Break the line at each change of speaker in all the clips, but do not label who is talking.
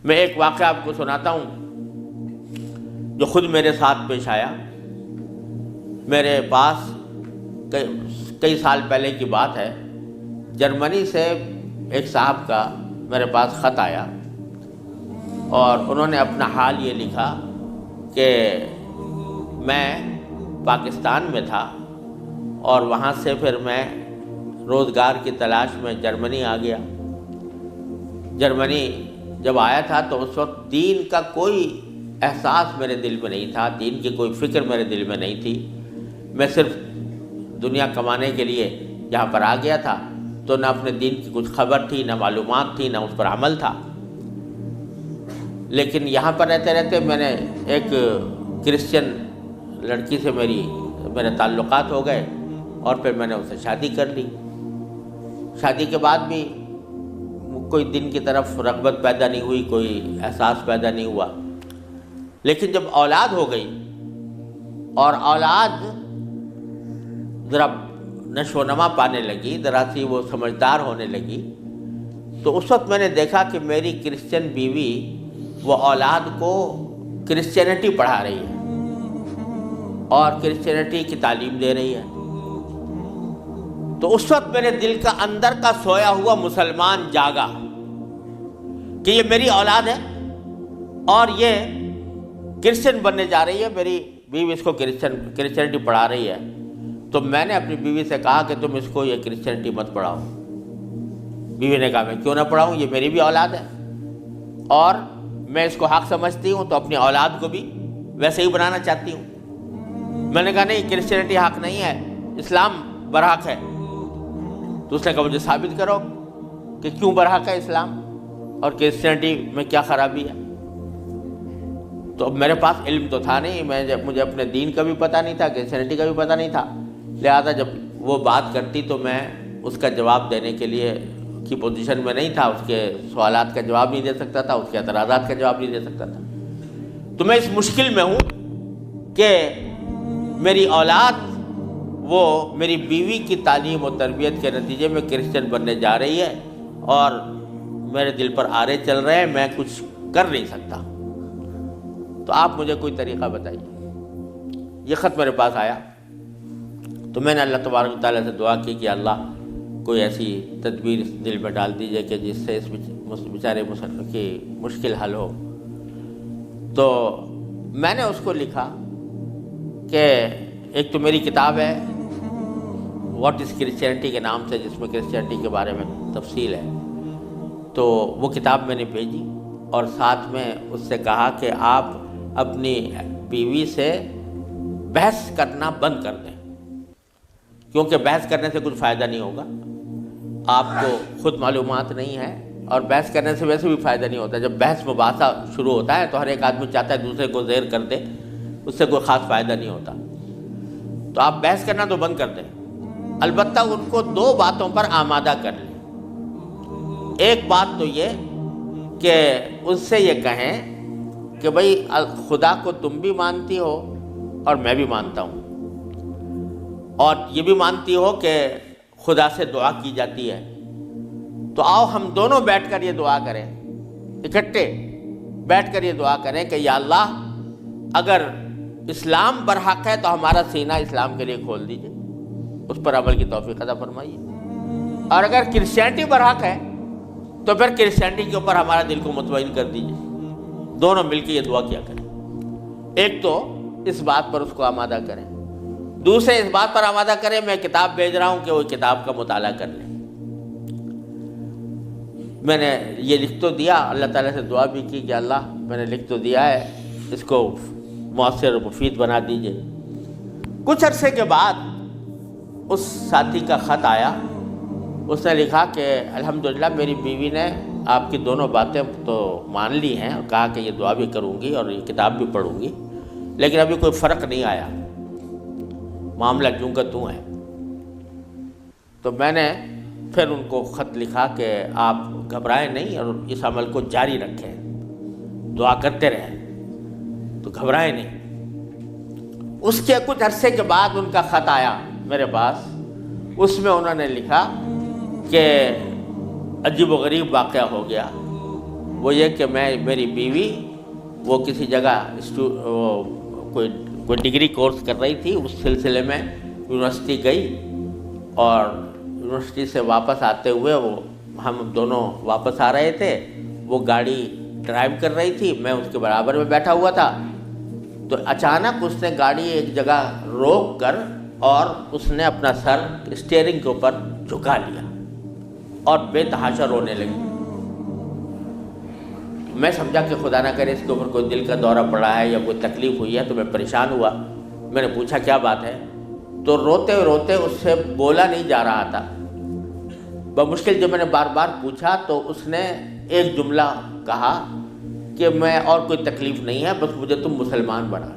میں ایک واقعہ آپ کو سناتا ہوں جو خود میرے ساتھ پیش آیا۔ میرے پاس کئی سال پہلے کی بات ہے، جرمنی سے ایک صاحب کا میرے پاس خط آیا اور انہوں نے اپنا حال یہ لکھا کہ میں پاکستان میں تھا اور وہاں سے پھر میں روزگار کی تلاش میں جرمنی آ گیا۔ جرمنی جب آیا تھا تو اس وقت دین کا کوئی احساس میرے دل میں نہیں تھا، دین کی کوئی فکر میرے دل میں نہیں تھی۔ میں صرف دنیا کمانے کے لیے یہاں پر آ گیا تھا، تو نہ اپنے دین کی کچھ خبر تھی، نہ معلومات تھی، نہ اس پر عمل تھا۔ لیکن یہاں پر رہتے رہتے میں نے ایک کرسچن لڑکی سے میرے تعلقات ہو گئے اور پھر میں نے اسے شادی کر لی۔ شادی کے بعد بھی کوئی دین کی طرف رغبت پیدا نہیں ہوئی، کوئی احساس پیدا نہیں ہوا۔ لیکن جب اولاد ہو گئی اور اولاد ذرا نشو و نما پانے لگی، ذرا سی وہ سمجھدار ہونے لگی، تو اس وقت میں نے دیکھا کہ میری کرسچن بیوی وہ اولاد کو کرسچینٹی پڑھا رہی ہے اور کرسچینٹی کی تعلیم دے رہی ہے۔ تو اس وقت میرے دل کا اندر کا سویا ہوا مسلمان جاگا کہ یہ میری اولاد ہے اور یہ کرسچن بننے جا رہی ہے، میری بیوی اس کو کرسچینٹی پڑھا رہی ہے۔ تو میں نے اپنی بیوی سے کہا کہ تم اس کو یہ کرسچینٹی مت پڑھاؤ۔ بیوی نے کہا میں کیوں نہ پڑھاؤں، یہ میری بھی اولاد ہے اور میں اس کو حق سمجھتی ہوں، تو اپنی اولاد کو بھی ویسے ہی بنانا چاہتی ہوں۔ میں نے کہا نہیں، کرسچینٹی حق نہیں ہے، اسلام برحق ہے۔ تو اس نے کہا مجھے ثابت کرو کہ کیوں برحق ہے اسلام اور کرسچینٹی میں کیا خرابی ہے۔ تو میرے پاس علم تو تھا نہیں، مجھے اپنے دین کا بھی پتہ نہیں تھا، کرسچینٹی کا بھی پتہ نہیں تھا، لہذا جب وہ بات کرتی تو میں اس کا جواب دینے کے لیے کی پوزیشن میں نہیں تھا، اس کے سوالات کا جواب نہیں دے سکتا تھا، اس کے اعتراضات کا جواب نہیں دے سکتا تھا۔ تو میں اس مشکل میں ہوں کہ میری اولاد وہ میری بیوی کی تعلیم و تربیت کے نتیجے میں کرسچن بننے جا رہی ہے اور میرے دل پر آرے چل رہے ہیں، میں کچھ کر نہیں سکتا۔ تو آپ مجھے کوئی طریقہ بتائیے۔ یہ خط میرے پاس آیا تو میں نے اللہ تبارک و تعالیٰ سے دعا کی کہ اللہ کوئی ایسی تدبیر دل میں ڈال دیجیے کہ جس سے اس بیچارے مسلمان کی مشکل حل ہو۔ تو میں نے اس کو لکھا کہ ایک تو میری کتاب ہے واٹ از کرسچینٹی کے نام سے، جس میں کرسچینٹی کے بارے میں تفصیل ہے، تو وہ کتاب میں نے بھیجی اور ساتھ میں اس سے کہا کہ آپ اپنی بیوی سے بحث کرنا بند کر دیں، کیونکہ بحث کرنے سے کچھ فائدہ نہیں ہوگا، آپ کو خود معلومات نہیں ہے اور بحث کرنے سے ویسے بھی فائدہ نہیں ہوتا۔ جب بحث مباحثہ شروع ہوتا ہے تو ہر ایک آدمی چاہتا ہے دوسرے کو زیر کر دے، اس سے کوئی خاص فائدہ نہیں ہوتا۔ تو آپ بحث کرنا تو بند کر دیں، البتہ ان کو دو باتوں پر آمادہ کر لیں۔ ایک بات تو یہ کہ اس سے یہ کہیں کہ بھئی خدا کو تم بھی مانتی ہو اور میں بھی مانتا ہوں، اور یہ بھی مانتی ہو کہ خدا سے دعا کی جاتی ہے، تو آؤ ہم دونوں بیٹھ کر یہ دعا کریں، اکٹھے بیٹھ کر یہ دعا کریں کہ یا اللہ اگر اسلام برحق ہے تو ہمارا سینہ اسلام کے لیے کھول دیجئے، اس پر عمل کی توفیق عطا فرمائیے، اور اگر کرسچینٹی برحق ہے تو پھر کرسچینٹی کے اوپر ہمارا دل کو مطمئن کر دیجئے۔ دونوں مل کے یہ دعا کیا کریں، ایک تو اس بات پر اس کو آمادہ کریں، دوسرے اس بات پر آمادہ کریں میں کتاب بھیج رہا ہوں کہ وہ کتاب کا مطالعہ کر لیں۔ میں نے یہ لکھ تو دیا، اللہ تعالیٰ سے دعا بھی کی کہ اللہ میں نے لکھ تو دیا ہے، اس کو مؤثر و مفید بنا دیجئے۔ کچھ عرصے کے بعد اس ساتھی کا خط آیا، اس نے لکھا کہ الحمدللہ میری بیوی نے آپ کی دونوں باتیں تو مان لی ہیں اور کہا کہ یہ دعا بھی کروں گی اور یہ کتاب بھی پڑھوں گی، لیکن ابھی کوئی فرق نہیں آیا، معاملہ جوں کا توں ہے۔ تو میں نے پھر ان کو خط لکھا کہ آپ گھبرائیں نہیں اور اس عمل کو جاری رکھیں، دعا کرتے رہیں، تو گھبرائیں نہیں۔ اس کے کچھ عرصے کے بعد ان کا خط آیا میرے پاس، اس میں انہوں نے لکھا کہ عجیب و غریب واقعہ ہو گیا وہ یہ کہ میری بیوی وہ کسی جگہ کوئی ڈگری کورس کر رہی تھی، اس سلسلے میں یونیورسٹی گئی، اور یونیورسٹی سے واپس آتے ہوئے ہم دونوں واپس آ رہے تھے، وہ گاڑی ڈرائیو کر رہی تھی، میں اس کے برابر میں بیٹھا ہوا تھا، تو اچانک اس نے گاڑی ایک جگہ روک کر اور اس نے اپنا سر اسٹیئرنگ کے اوپر جھکا لیا اور بے تحاشا رونے لگی۔ میں سمجھا کہ خدا نہ کرے اس کے اوپر کوئی دل کا دورہ پڑا ہے یا کوئی تکلیف ہوئی ہے، تو میں پریشان ہوا۔ میں نے پوچھا کیا بات ہے، تو روتے روتے اس سے بولا نہیں جا رہا تھا۔ بمشکل جب میں نے بار بار پوچھا تو اس نے ایک جملہ کہا کہ میں اور کوئی تکلیف نہیں ہے، بس مجھے تم مسلمان بنا،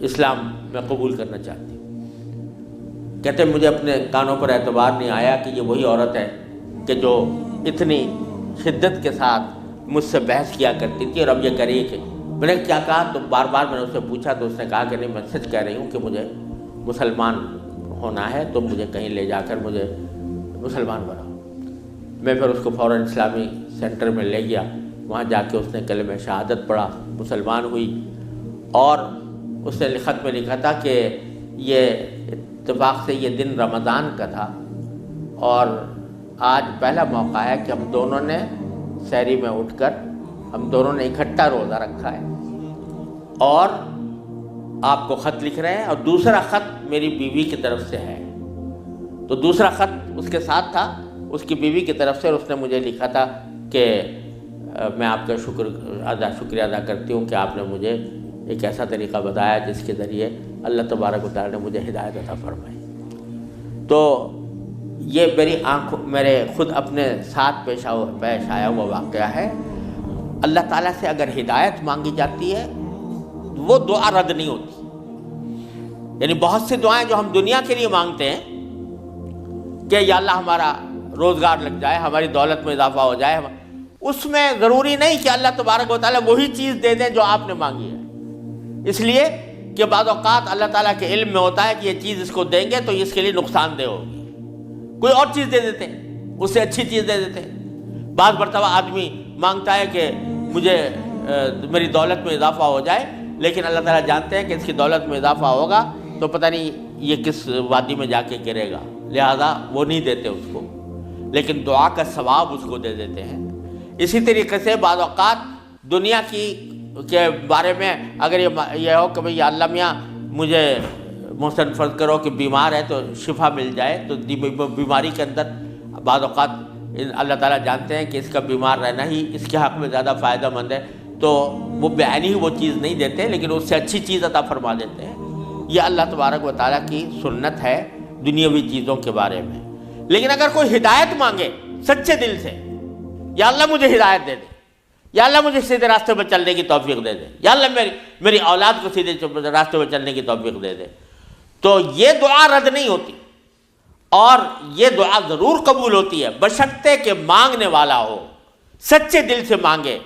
اسلام میں قبول کرنا چاہتی ہوں۔ کہتے مجھے اپنے کانوں پر اعتبار نہیں آیا کہ یہ وہی عورت ہے کہ جو اتنی شدت کے ساتھ مجھ سے بحث کیا کرتی تھی، اور اب یہ کری کہ میں نے کیا کہا، تو بار بار میں نے اس سے پوچھا تو اس نے کہا کہ نہیں، میں سچ کہہ رہی ہوں کہ مجھے مسلمان ہونا ہے، تو مجھے کہیں لے جا کر مجھے مسلمان بناؤ۔ میں پھر اس کو فوراً اسلامی سینٹر میں لے گیا، وہاں جا کے اس نے کلمہ شہادت پڑھا، مسلمان ہوئی، اور اس نے خط میں لکھا تھا کہ یہ اتفاق سے یہ دن رمضان کا تھا، اور آج پہلا موقع ہے کہ ہم دونوں نے سحری میں اٹھ کر ہم دونوں نے اکٹھا روزہ رکھا ہے، اور آپ کو خط لکھ رہے ہیں، اور دوسرا خط میری بیوی کی طرف سے ہے۔ تو دوسرا خط اس کے ساتھ تھا اس کی بیوی کی طرف سے، اور اس نے مجھے لکھا تھا کہ میں آپ کا شکریہ ادا کرتی ہوں کہ آپ نے مجھے ایک ایسا طریقہ بتایا جس کے ذریعے اللہ تبارک و تعالیٰ نے مجھے ہدایت عطا فرمائی۔ تو یہ میرے خود اپنے ساتھ پیش آیا ہوا واقعہ ہے۔ اللہ تعالیٰ سے اگر ہدایت مانگی جاتی ہے وہ دعا رد نہیں ہوتی۔ یعنی بہت سی دعائیں جو ہم دنیا کے لیے مانگتے ہیں کہ یا اللہ ہمارا روزگار لگ جائے، ہماری دولت میں اضافہ ہو جائے، اس میں ضروری نہیں کہ اللہ تبارک و تعالیٰ وہی چیز دے دیں جو آپ نے مانگی ہے، اس لیے کہ بعض اوقات اللہ تعالیٰ کے علم میں ہوتا ہے کہ یہ چیز اس کو دیں گے تو اس کے لیے نقصان دہ ہوگی، کوئی اور چیز دے دیتے ہیں، اس سے اچھی چیز دے دیتے ہیں۔ بعض مرتبہ آدمی مانگتا ہے کہ مجھے میری دولت میں اضافہ ہو جائے، لیکن اللہ تعالیٰ جانتے ہیں کہ اس کی دولت میں اضافہ ہوگا تو پتہ نہیں یہ کس وادی میں جا کے گرے گا، لہذا وہ نہیں دیتے اس کو، لیکن دعا کا ثواب اس کو دے دیتے ہیں۔ اسی طریقے سے بعض اوقات دنیا کے بارے میں اگر یہ ہو کہ بھئی یا اللہ میاں مجھے محسن فرض کرو کہ بیمار ہے تو شفا مل جائے، تو بیماری کے اندر بعض اوقات اللہ تعالیٰ جانتے ہیں کہ اس کا بیمار رہنا ہی اس کے حق میں زیادہ فائدہ مند ہے، تو وہ بعینی ہی وہ چیز نہیں دیتے لیکن اس سے اچھی چیز عطا فرما دیتے ہیں۔ یہ اللہ تبارک و تعالیٰ کی سنت ہے دنیاوی چیزوں کے بارے میں۔ لیکن اگر کوئی ہدایت مانگے سچے دل سے، یا اللہ مجھے ہدایت دے دے، یا اللہ مجھے سیدھے راستے پر چلنے کی توفیق دے دے، یا اللہ میری اولاد کو سیدھے راستے پر چلنے کی توفیق دے دے، تو یہ دعا رد نہیں ہوتی، اور یہ دعا ضرور قبول ہوتی ہے بشرطے کہ مانگنے والا ہو، سچے دل سے مانگے،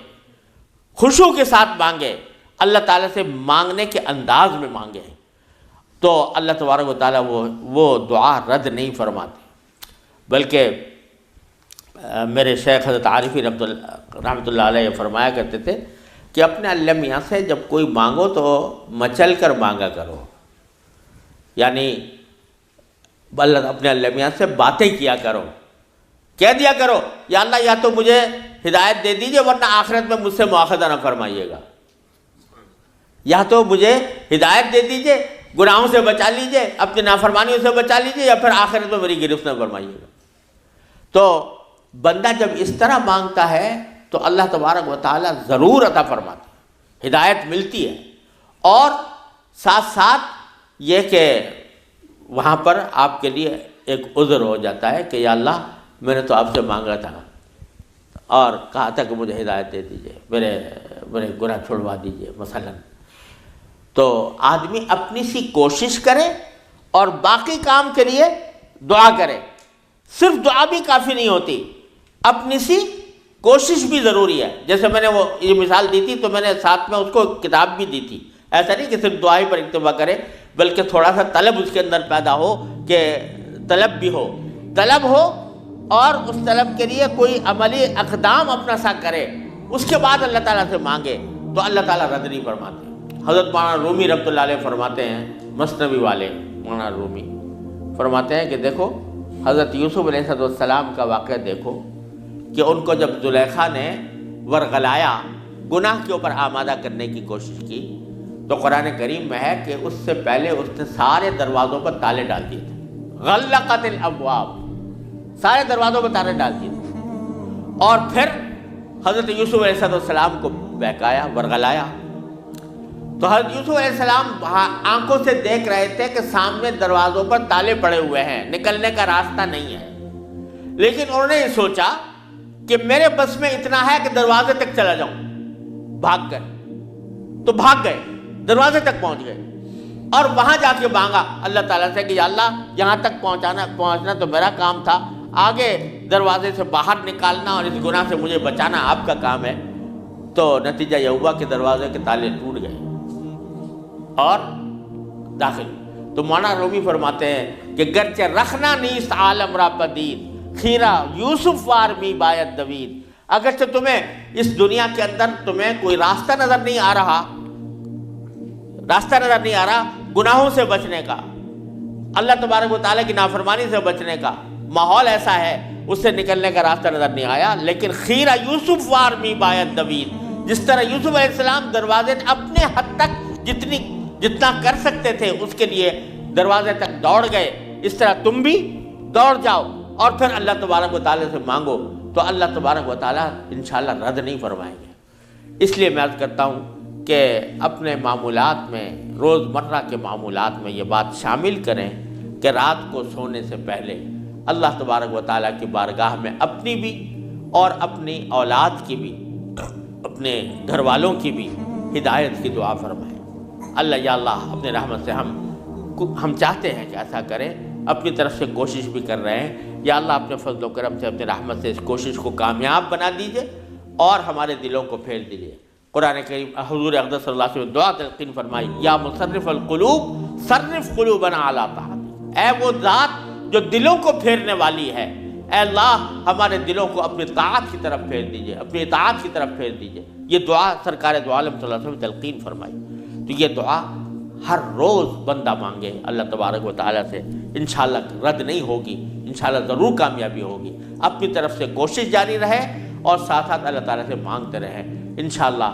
خشوع کے ساتھ مانگے، اللہ تعالیٰ سے مانگنے کے انداز میں مانگے، تو اللہ تبارک و تعالیٰ وہ دعا رد نہیں فرماتے۔ بلکہ میرے شیخ حضرت عارفی رحمۃ اللہ علیہ فرمایا کرتے تھے کہ اپنے اللہ میاں سے جب کوئی مانگو تو مچل کر مانگا کرو، یعنی اپنے اللہ میاں سے باتیں کیا کرو، کہہ دیا کرو یا اللہ یا تو مجھے ہدایت دے دیجئے ورنہ آخرت میں مجھ سے مواخذہ نہ فرمائیے گا، یا تو مجھے ہدایت دے دیجئے، گناہوں سے بچا لیجئے، اپنی نافرمانیوں سے بچا لیجئے، یا پھر آخرت میں میری گرفت نہ فرمائیے گا۔ تو بندہ جب اس طرح مانگتا ہے تو اللہ تبارک و تعالیٰ ضرور عطا فرماتا ہے، ہدایت ملتی ہے، اور ساتھ ساتھ یہ کہ وہاں پر آپ کے لیے ایک عذر ہو جاتا ہے کہ یا اللہ میں نے تو آپ سے مانگا تھا اور کہا تھا کہ مجھے ہدایت دے دیجئے، میرے گناہ چھڑوا دیجئے مثلا۔ تو آدمی اپنی سی کوشش کرے اور باقی کام کے لیے دعا کرے، صرف دعا بھی کافی نہیں ہوتی، اپنی سی کوشش بھی ضروری ہے۔ جیسے میں نے وہ یہ مثال دی تھی تو میں نے ساتھ میں اس کو کتاب بھی دی تھی، ایسا نہیں کہ صرف دعا ہی پر اکتفا کرے بلکہ تھوڑا سا طلب اس کے اندر پیدا ہو، کہ طلب بھی ہو، طلب ہو اور اس طلب کے لیے کوئی عملی اقدام اپنا سا کرے، اس کے بعد اللہ تعالیٰ سے مانگے تو اللہ تعالیٰ رد نہیں فرماتے۔ حضرت مولانا رومی رحمۃ اللہ علیہ فرماتے ہیں، مثنوی والے مولانا رومی فرماتے ہیں کہ دیکھو حضرت یوسف علیہ السلام کا واقعہ دیکھو کہ ان کو جب زلیخا نے ورغلایا، گناہ کے اوپر آمادہ کرنے کی کوشش کی، تو قرآن کریم میں ہے کہ اس سے پہلے اس نے سارے دروازوں پر تالے ڈال دیے تھے، غلقت الابواب، سارے دروازوں پر تالے ڈال دیے تھے، اور پھر حضرت یوسف علیہ السلام کو بہکایا، ورغلایا۔ تو حضرت یوسف علیہ السلام آنکھوں سے دیکھ رہے تھے کہ سامنے دروازوں پر تالے پڑے ہوئے ہیں، نکلنے کا راستہ نہیں ہے، لیکن انہوں نے یہ سوچا کہ میرے بس میں اتنا ہے کہ دروازے تک چلا جاؤں، بھاگ گئے، تو بھاگ گئے، دروازے تک پہنچ گئے، اور وہاں جا کے مانگا اللہ تعالیٰ سے کہ یا اللہ یہاں تک پہنچنا تو میرا کام تھا، آگے دروازے سے باہر نکالنا اور اس گناہ سے مجھے بچانا آپ کا کام ہے۔ تو نتیجہ یہ ہوا کہ دروازے کے تالے ٹوٹ گئے اور داخل۔ تو مولانا رومی فرماتے ہیں کہ گرچہ رکھنا نیست عالم را پدید، خیرہ یوسف وار می باید دوید، اگرچہ تمہیں اس دنیا کے اندر تمہیں کوئی راستہ نظر نہیں آ رہا، گناہوں سے بچنے کا، اللہ تبارک و تعالیٰ کی نافرمانی سے بچنے کا ماحول ایسا ہے، اس سے نکلنے کا راستہ نظر نہیں آیا، لیکن خیرہ یوسف وار می باید دوید، جس طرح یوسف علیہ السلام دروازے اپنے حد تک جتنا کر سکتے تھے اس کے لیے دروازے تک دوڑ گئے، اس طرح تم بھی دوڑ جاؤ اور پھر اللہ تبارک و تعالیٰ سے مانگو، تو اللہ تبارک و تعالیٰ انشاءاللہ رد نہیں فرمائیں گے۔ اس لیے میں عرض کرتا ہوں کہ اپنے معمولات میں، روز مرہ کے معمولات میں یہ بات شامل کریں کہ رات کو سونے سے پہلے اللہ تبارک و تعالیٰ کی بارگاہ میں اپنی بھی اور اپنی اولاد کی بھی، اپنے گھر والوں کی بھی ہدایت کی دعا فرمائیں۔ اللہ یا اللہ اپنے رحمت سے ہم چاہتے ہیں کہ ایسا کریں، اپنی طرف سے کوشش بھی کر رہے ہیں، یا اللہ اپنے فضل و کرم سے اپنے رحمت سے اس کوشش کو کامیاب بنا دیجئے اور ہمارے دلوں کو پھیر دیجئے۔ قرآن کریم حضور اقدس صلی اللہ علیہ وسلم دعا تلقین فرمائی، یا مصرف القلوب صرف قلوبنا علی طاعتک، اے وہ ذات جو دلوں کو پھیرنے والی ہے، اے اللہ ہمارے دلوں کو اپنی طاعت کی طرف پھیر دیجئے، اپنی اطاعت کی طرف پھیر دیجئے۔ یہ دعا سرکار دو عالم صلی اللہ علیہ وسلم تلقین فرمائی۔ تو یہ دعا ہر روز بندہ مانگے اللہ تبارک و تعالیٰ سے، انشاءاللہ رد نہیں ہوگی، انشاءاللہ ضرور کامیابی ہوگی۔ اپنی طرف سے کوشش جاری رہے اور ساتھ ساتھ اللہ تعالیٰ سے مانگتے رہیں، انشاءاللہ